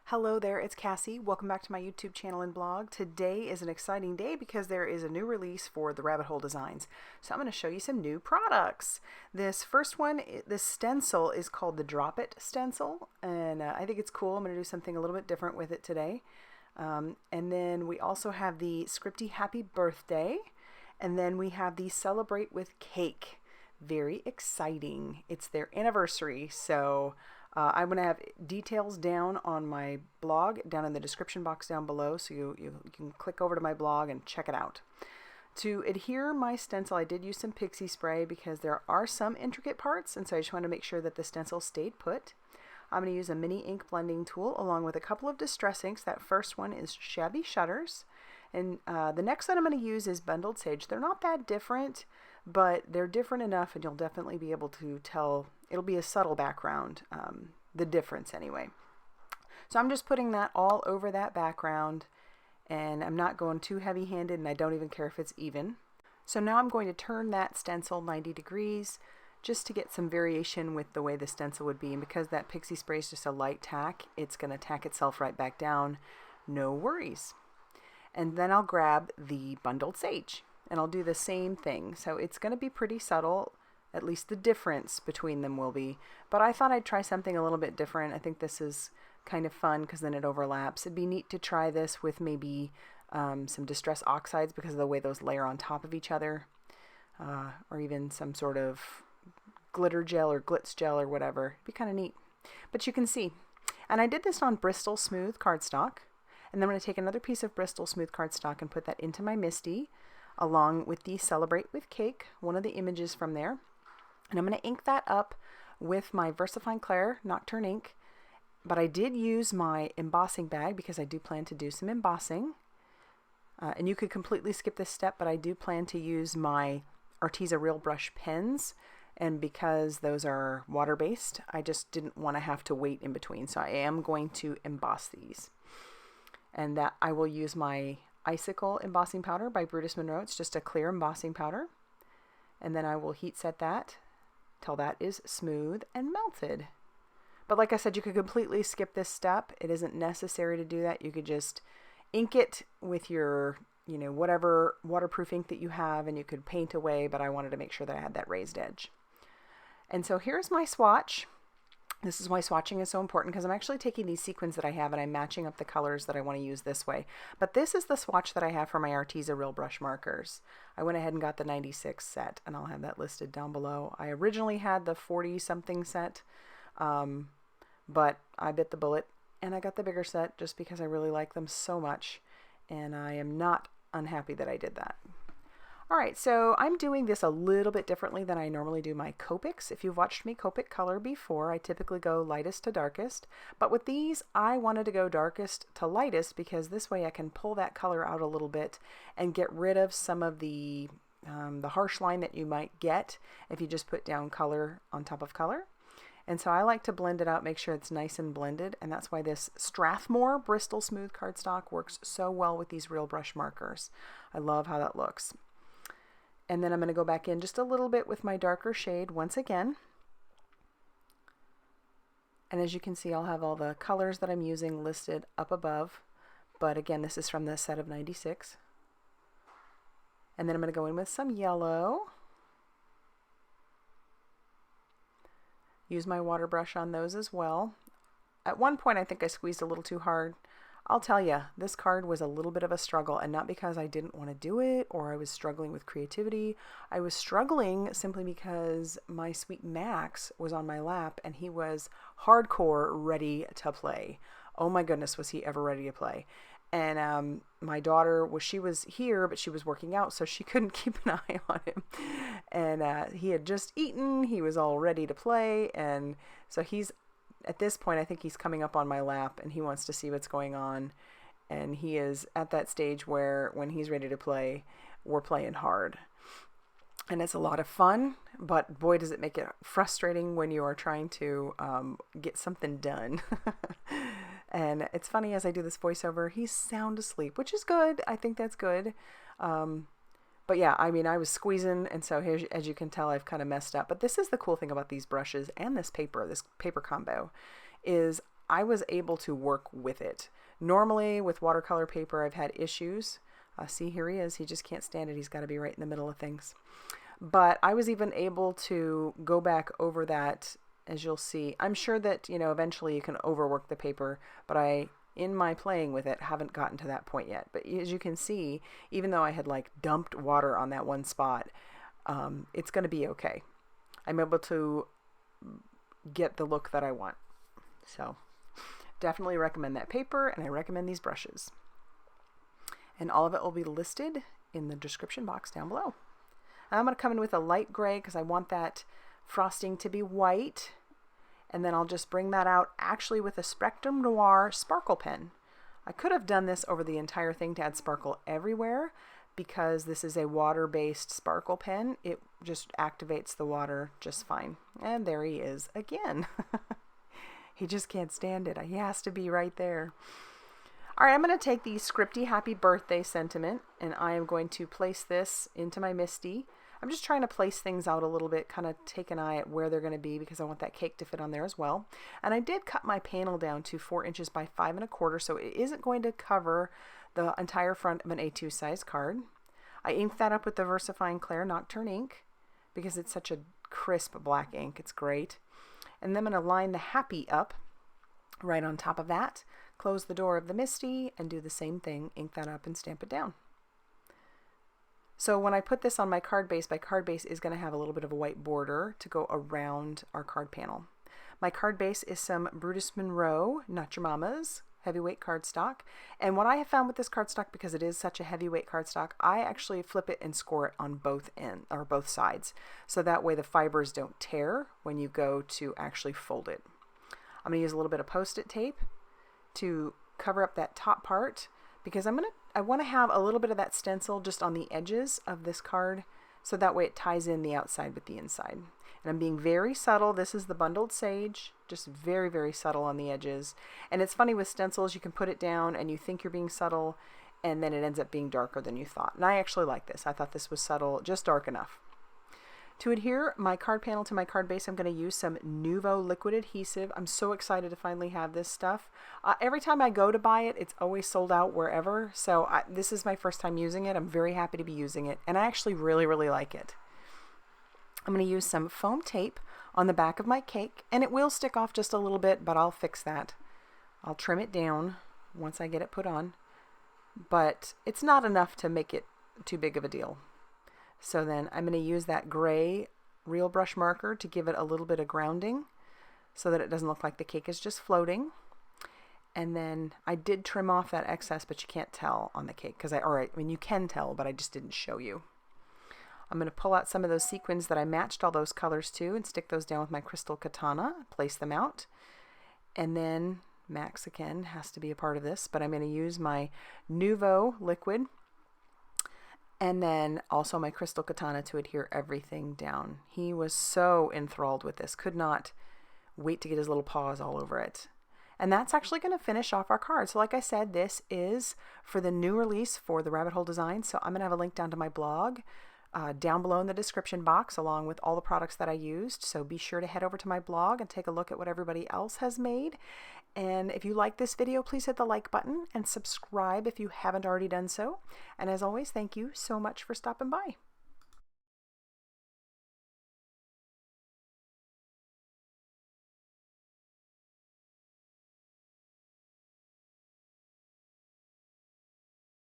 Hello there, it's Cassie. Welcome back to my YouTube channel and blog. Today is an exciting day because there is a new release for the Rabbit Hole Designs. So I'm going to show you some new products. This first one, this stencil is called the Drop It Stencil, and I think it's cool. I'm going to do something a little bit different with it today. And then we also have the Scripty Happy Birthday, and then we have the Celebrate with Cake. Very exciting. It's their anniversary, so I'm going to have details down on my blog, down in the description box down below, so you can click over to my blog and check it out. To adhere my stencil, I did use some Pixie Spray because there are some intricate parts, and so I just wanted to make sure that the stencil stayed put. I'm going to use a mini ink blending tool along with a couple of distress inks. That first one is Shabby Shutters, and the next that I'm going to use is Bundled Sage. They're not that different, but they're different enough, and you'll definitely be able to tell. It'll be a subtle background, the difference anyway. So I'm just putting that all over that background, and I'm not going too heavy-handed, and I don't even care if it's even. So now I'm going to turn that stencil 90 degrees just to get some variation with the way the stencil would be, and because that Pixie Spray is just a light tack, it's going to tack itself right back down. No worries. And then I'll grab the Bundled Sage, and I'll do the same thing. So it's going to be pretty subtle. At least the difference between them will be. But I thought I'd try something a little bit different. I think this is kind of fun because then it overlaps. It'd be neat to try this with maybe some Distress Oxides because of the way those layer on top of each other. Or even some sort of glitter gel or glitz gel or whatever. It'd be kind of neat. But you can see. And I did this on Bristol Smooth cardstock. And then I'm going to take another piece of Bristol Smooth cardstock and put that into my Misti along with the Celebrate with Cake, one of the images from there. And I'm going to ink that up with my VersaFine Clair Nocturne ink, but I did use my embossing bag because I do plan to do some embossing. And you could completely skip this step, but I do plan to use my Arteza Real Brush pens, and because those are water-based, I just didn't want to have to wait in between, so I am going to emboss these. And that I will use my Icicle embossing powder by Brutus Monroe. It's just a clear embossing powder. And then I will heat set that till that is smooth and melted. But like I said, you could completely skip this step. It isn't necessary to do that. You could just ink it with your, whatever waterproof ink that you have, and you could paint away, but I wanted to make sure that I had that raised edge. And so here's my swatch. This is why swatching is so important, because I'm actually taking these sequins that I have and I'm matching up the colors that I want to use this way. But this is the swatch that I have for my Arteza Real Brush markers. I went ahead and got the 96 set, and I'll have that listed down below. I originally had the 40-something set, but I bit the bullet and I got the bigger set just because I really like them so much, and I am not unhappy that I did that. Alright, so I'm doing this a little bit differently than I normally do my Copics. If you've watched me Copic color before, I typically go lightest to darkest. But with these, I wanted to go darkest to lightest because this way I can pull that color out a little bit and get rid of some of the harsh line that you might get if you just put down color on top of color. And so I like to blend it out, make sure it's nice and blended, and that's why this Strathmore Bristol Smooth cardstock works so well with these Real Brush markers. I love how that looks. And then I'm going to go back in just a little bit with my darker shade once again. And as you can see, I'll have all the colors that I'm using listed up above. But again, this is from the set of 96. And then I'm going to go in with some yellow. Use my water brush on those as well. At one point, I think I squeezed a little too hard. I'll tell you, this card was a little bit of a struggle, and not because I didn't want to do it or I was struggling with creativity. I was struggling simply because my sweet Max was on my lap and he was hardcore ready to play. Oh my goodness, was he ever ready to play. And my daughter, she was here, but she was working out, so she couldn't keep an eye on him. And he had just eaten, he was all ready to play, and so at this point, I think he's coming up on my lap and he wants to see what's going on. And he is at that stage where when he's ready to play, we're playing hard. And it's a lot of fun, but boy, does it make it frustrating when you are trying to get something done. And it's funny, as I do this voiceover, he's sound asleep, which is good. I think that's good. But yeah, I mean, I was squeezing, and so here, as you can tell, I've kind of messed up. But this is the cool thing about these brushes and this paper combo, is I was able to work with it. Normally with watercolor paper, I've had issues. See, here he is. He just can't stand it. He's got to be right in the middle of things. But I was even able to go back over that, as you'll see. I'm sure that, you know, eventually you can overwork the paper, but in my playing with it, haven't gotten to that point yet. But as you can see, even though I had like dumped water on that one spot, it's going to be okay. I'm able to get the look that I want. So definitely recommend that paper, and I recommend these brushes. And all of it will be listed in the description box down below. I'm going to come in with a light gray because I want that frosting to be white. And then I'll just bring that out actually with a Spectrum Noir sparkle pen. I could have done this over the entire thing to add sparkle everywhere, because this is a water-based sparkle pen. It just activates the water just fine. And there he is again. He just can't stand it. He has to be right there. All right, I'm going to take the Scripty Happy Birthday sentiment, and I am going to place this into my Misti. I'm just trying to place things out a little bit, kind of take an eye at where they're going to be, because I want that cake to fit on there as well. And I did cut my panel down to 4 inches by 5 1/4, so it isn't going to cover the entire front of an A2 size card. I inked that up with the VersaFine Clair Nocturne ink, because it's such a crisp black ink. It's great. And then I'm going to line the Happy up right on top of that, close the door of the Misti, and do the same thing, ink that up and stamp it down. So when I put this on my card base is going to have a little bit of a white border to go around our card panel. My card base is some Brutus Monroe, Not Your Mama's, heavyweight cardstock. And what I have found with this cardstock, because it is such a heavyweight cardstock, I actually flip it and score it on both both sides. So that way the fibers don't tear when you go to actually fold it. I'm going to use a little bit of Post-it tape to cover up that top part, because I want to have a little bit of that stencil just on the edges of this card, so that way it ties in the outside with the inside. And I'm being very subtle. This is the Bundled Sage, just very, very subtle on the edges. And it's funny with stencils, you can put it down and you think you're being subtle, and then it ends up being darker than you thought. And I actually like this. I thought this was subtle, just dark enough. To adhere my card panel to my card base, I'm going to use some Nuvo liquid adhesive. I'm so excited to finally have this stuff. Every time I go to buy it, it's always sold out wherever. So this is my first time using it. I'm very happy to be using it, and I actually really, really like it. I'm going to use some foam tape on the back of my cake, and it will stick off just a little bit, but I'll fix that. I'll trim it down once I get it put on, but it's not enough to make it too big of a deal. So then I'm going to use that gray Real Brush marker to give it a little bit of grounding so that it doesn't look like the cake is just floating. And then I did trim off that excess, but you can't tell on the cake, because I mean, you can tell, but I just didn't show you. I'm going to pull out some of those sequins that I matched all those colors to and stick those down with my crystal katana, place them out. And then Max again has to be a part of this, but I'm going to use my Nuvo liquid and then also my crystal katana to adhere everything down. He was so enthralled with this, could not wait to get his little paws all over it. And that's actually going to finish off our card. So like I said, this is for the new release for the rabbit hole design. So I'm going to have a link down to my blog down below in the description box, along with all the products that I used. So be sure to head over to my blog and take a look at what everybody else has made. And if you like this video, please hit the like button and subscribe if you haven't already done so. And as always, thank you so much for stopping by.